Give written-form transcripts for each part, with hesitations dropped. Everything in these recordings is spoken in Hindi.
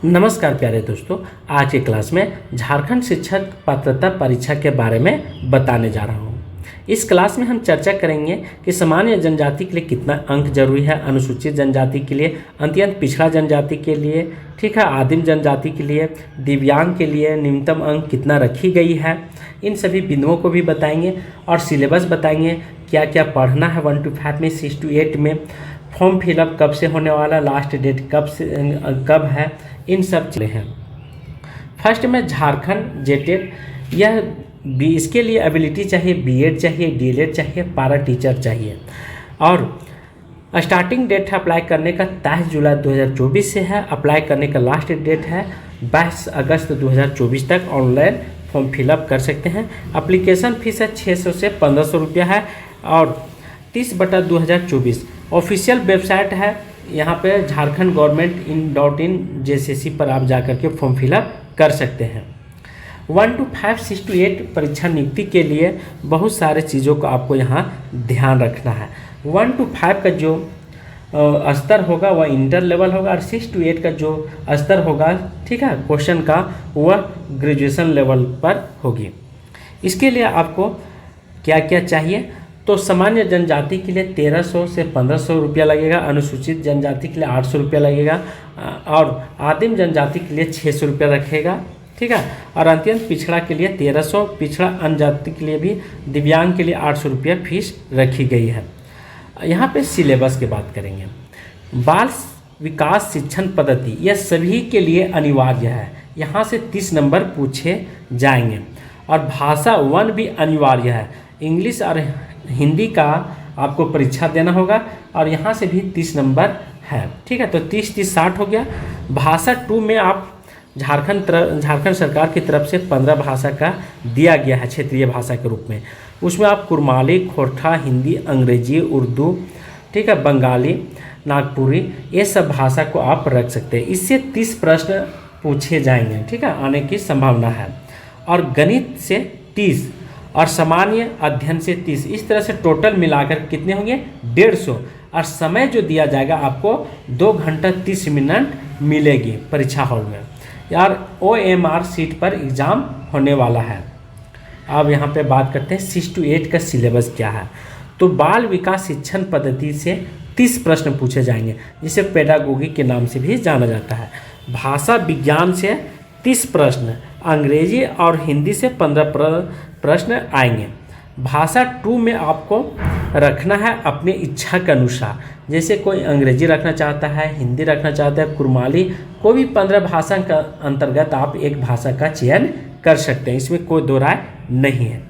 नमस्कार प्यारे दोस्तों, आज की क्लास में झारखंड शिक्षक पात्रता परीक्षा के बारे में बताने जा रहा हूँ। इस क्लास में हम चर्चा करेंगे कि सामान्य जनजाति के लिए कितना अंक जरूरी है, अनुसूचित जनजाति के लिए, अत्यंत पिछड़ा जनजाति के लिए, ठीक है, आदिम जनजाति के लिए, दिव्यांग के लिए न्यूनतम अंक कितना रखी गई है, इन सभी बिंदुओं को भी बताएंगे और सिलेबस बताएंगे क्या क्या पढ़ना है 1 to 5 में, 6 to 8 में, फॉर्म फिलअप कब से होने वाला, लास्ट डेट कब है, इन सब चीज़ें हैं। फर्स्ट में झारखंड जेटेट, यह इसके लिए एबिलिटी चाहिए, बीएड चाहिए, डीएलएड चाहिए, पारा टीचर चाहिए और स्टार्टिंग डेट है अप्लाई करने का 23 जुलाई 2024 से है। अप्लाई करने का लास्ट डेट है 22 अगस्त 2024 तक। ऑनलाइन फॉर्म फिलअप कर सकते हैं। एप्लीकेशन फीस है 600 से 1500 रुपया है और 30/2024 ऑफिशियल वेबसाइट है। यहाँ पे झारखंड government.in JCC पर आप जा करके फॉर्म फिलअप कर सकते हैं। 1 to 5, 6 to 8 परीक्षा नियुक्ति के लिए बहुत सारे चीज़ों को आपको यहाँ ध्यान रखना है। 1 to 5 का जो स्तर होगा वह इंटर लेवल होगा और 6 to 8 का जो स्तर होगा, ठीक है, क्वेश्चन का, वह ग्रेजुएशन लेवल पर होगी। इसके लिए आपको क्या क्या चाहिए, तो सामान्य जनजाति के लिए 1300 से 1500 रुपया लगेगा, अनुसूचित जनजाति के लिए 800 रुपया लगेगा और आदिम जनजाति के लिए 600 रुपया रखेगा, ठीक है, और अत्यंत पिछड़ा के लिए 1300, पिछड़ा अन्य जाति के लिए भी, दिव्यांग के लिए 800 रुपया फीस रखी गई है। यहाँ पे सिलेबस की बात करेंगे। बाल विकास शिक्षण पद्धति यह सभी के लिए अनिवार्य है। यहाँ से 30 नंबर पूछे जाएंगे और भाषा 1 भी अनिवार्य है। इंग्लिश और हिंदी का आपको परीक्षा देना होगा और यहाँ से भी 30 नंबर है, ठीक है, तो 30-30 60 हो गया। भाषा 2 में आप झारखंड सरकार की तरफ से 15 भाषा का दिया गया है क्षेत्रीय भाषा के रूप में। उसमें आप कुरमाली, खोरठा, हिंदी, अंग्रेजी, उर्दू, ठीक है, बंगाली, नागपुरी, ये सब भाषा को आप रख सकते हैं। इससे 30 प्रश्न पूछे जाएंगे, ठीक है, आने की संभावना है। और गणित से 30 और सामान्य अध्ययन से 30, इस तरह से टोटल मिलाकर कितने होंगे 150। और समय जो दिया जाएगा आपको 2 घंटा 30 मिनट मिलेगी परीक्षा हॉल में। यार OMR सीट पर एग्ज़ाम होने वाला है। अब यहाँ पे बात करते हैं 6 to 8 का सिलेबस क्या है। तो बाल विकास शिक्षण पद्धति से 30 प्रश्न पूछे जाएंगे, जिसे पेडागोगी के नाम से भी जाना जाता है। भाषा विज्ञान से 30 प्रश्न, अंग्रेजी और हिंदी से 15 प्रश्न आएंगे। भाषा 2 में आपको रखना है अपनी इच्छा के अनुसार, जैसे कोई अंग्रेजी रखना चाहता है, हिंदी रखना चाहता है, कुरमाली, कोई भी 15 भाषा का अंतर्गत आप एक भाषा का चयन कर सकते हैं, इसमें कोई दो राय नहीं है।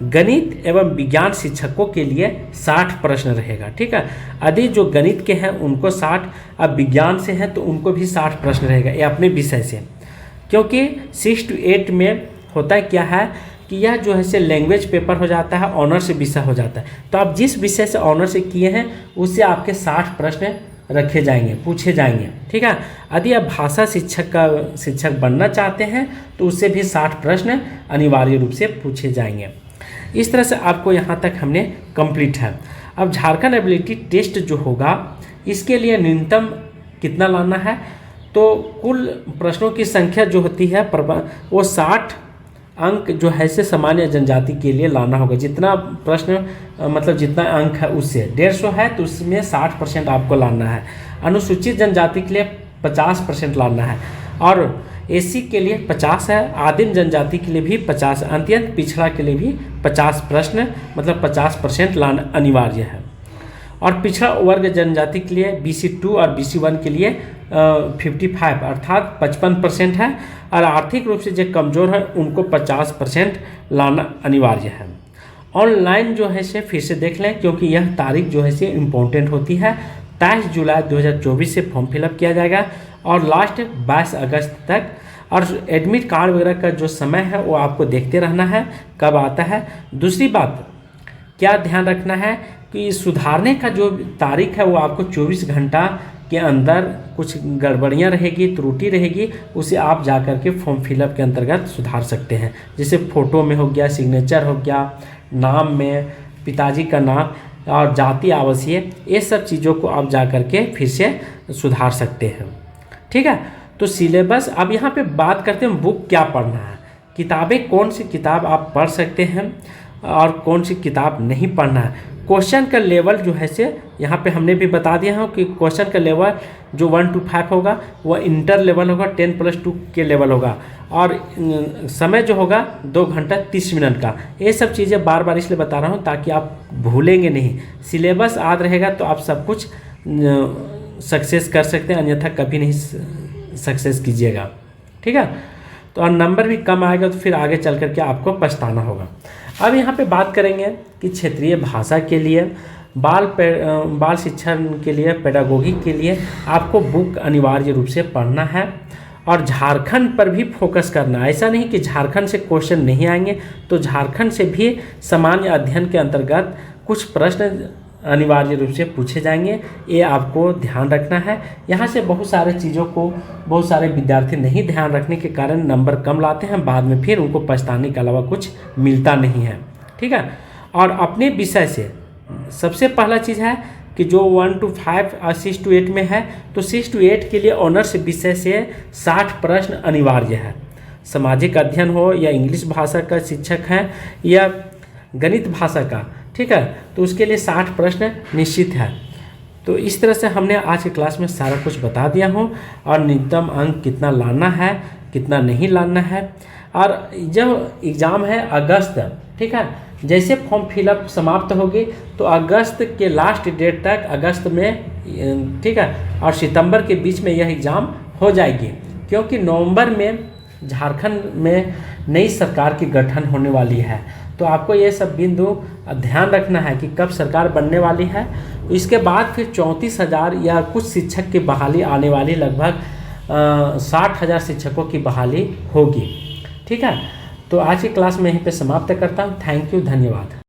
गणित एवं विज्ञान शिक्षकों के लिए 60 प्रश्न रहेगा, ठीक है। यदि जो गणित के हैं उनको 60, अब विज्ञान से है तो उनको भी 60 प्रश्न रहेगा, ये अपने विषय से। क्योंकि 6 to 8 में होता है क्या है कि यह जो है से लैंग्वेज पेपर हो जाता है, ऑनर से विषय हो जाता है। तो आप जिस विषय से ऑनर से किए हैं उससे आपके 60 प्रश्न रखे जाएंगे, पूछे जाएंगे, ठीक है। यदि आप भाषा शिक्षक बनना चाहते हैं तो उससे भी 60 प्रश्न अनिवार्य रूप से पूछे जाएंगे। इस तरह से आपको यहाँ तक हमने कंप्लीट है। अब झारखंड एबिलिटी टेस्ट जो होगा इसके लिए न्यूनतम कितना लाना है, तो कुल प्रश्नों की संख्या जो होती है वो 60 अंक जो है से सामान्य जनजाति के लिए लाना होगा। जितना प्रश्न मतलब जितना अंक है उससे 150 है तो उसमें 60% आपको लाना है। अनुसूचित जनजाति के लिए 50% लाना है और SC के लिए 50 है, आदिम जनजाति के लिए भी 50, अत्यंत पिछड़ा के लिए भी 50 प्रश्न मतलब 50% लाना अनिवार्य है। और पिछड़ा वर्ग जनजाति के लिए BC2 और BC1 के लिए 55 अर्थात 55% है और आर्थिक रूप से जो कमज़ोर है उनको 50% लाना अनिवार्य है। ऑनलाइन जो है से फिर से देख लें, क्योंकि यह तारीख जो है से इम्पोर्टेंट होती है। 23 जुलाई 2024 से फॉर्म फिलअप किया जाएगा और लास्ट 22 अगस्त तक। और एडमिट कार्ड वगैरह का जो समय है वो आपको देखते रहना है कब आता है। दूसरी बात क्या ध्यान रखना है कि सुधारने का जो तारीख है वो आपको 24 घंटा के अंदर कुछ गड़बड़ियाँ रहेगी, त्रुटि रहेगी, उसे आप जा कर के फॉर्म फिलअप के अंतर्गत सुधार सकते हैं। जैसे फ़ोटो में हो गया, सिग्नेचर हो गया, नाम में पिताजी का नाम और जाति आवासीय, ये सब चीज़ों को आप जा कर के फिर से सुधार सकते हैं, ठीक है। तो सिलेबस, अब यहाँ पे बात करते हैं बुक क्या पढ़ना है, किताबें कौन सी किताब आप पढ़ सकते हैं और कौन सी किताब नहीं पढ़ना है। क्वेश्चन का लेवल जो है से यहाँ पे हमने भी बता दिया है कि क्वेश्चन का लेवल जो 1 to 5 होगा वह इंटर लेवल होगा, 10+2 के लेवल होगा, और समय जो होगा 2 घंटा 30 मिनट का। ये सब चीज़ें बार बार इसलिए बता रहा हूँ ताकि आप भूलेंगे नहीं। सिलेबस याद रहेगा तो आप सब कुछ सक्सेस कर सकते हैं, अन्यथा कभी नहीं सक्सेस कीजिएगा, ठीक है। तो और नंबर भी कम आएगा तो फिर आगे चल करके आपको पछताना होगा। अब यहाँ पे बात करेंगे कि क्षेत्रीय भाषा के लिए, बाल शिक्षण के लिए, पेडागोगी के लिए आपको बुक अनिवार्य रूप से पढ़ना है और झारखंड पर भी फोकस करना है। ऐसा नहीं कि झारखंड से क्वेश्चन नहीं आएंगे, तो झारखंड से भी सामान्य अध्ययन के अंतर्गत कुछ प्रश्न अनिवार्य रूप से पूछे जाएंगे, ये आपको ध्यान रखना है। यहाँ से बहुत सारे चीज़ों को बहुत सारे विद्यार्थी नहीं ध्यान रखने के कारण नंबर कम लाते हैं, बाद में फिर उनको पछताने के अलावा कुछ मिलता नहीं है, ठीक है। और अपने विषय से सबसे पहला चीज़ है कि जो 1 to 5 और 6 to 8 में है, तो 6 to 8 के लिए ऑनर्स विषय से 60 प्रश्न अनिवार्य है। सामाजिक अध्ययन हो या इंग्लिश भाषा का शिक्षक है या गणित भाषा का, ठीक है, तो उसके लिए 60 प्रश्न निश्चित है। तो इस तरह से हमने आज की क्लास में सारा कुछ बता दिया हूँ, और न्यूनतम अंक कितना लाना है कितना नहीं लाना है। और जब एग्ज़ाम है अगस्त, ठीक है, जैसे फॉर्म फिलअप समाप्त होगी तो अगस्त के लास्ट डेट तक, अगस्त में, ठीक है, और सितंबर के बीच में यह एग्ज़ाम हो जाएगी, क्योंकि नवंबर में झारखंड में नई सरकार की गठन होने वाली है। तो आपको ये सब बिंदु ध्यान रखना है कि कब सरकार बनने वाली है। इसके बाद फिर 34,000 या कुछ शिक्षक की बहाली आने वाली, लगभग 60,000 शिक्षकों की बहाली होगी, ठीक है। तो आज की क्लास में यहीं पे समाप्त करता हूँ। थैंक यू, धन्यवाद।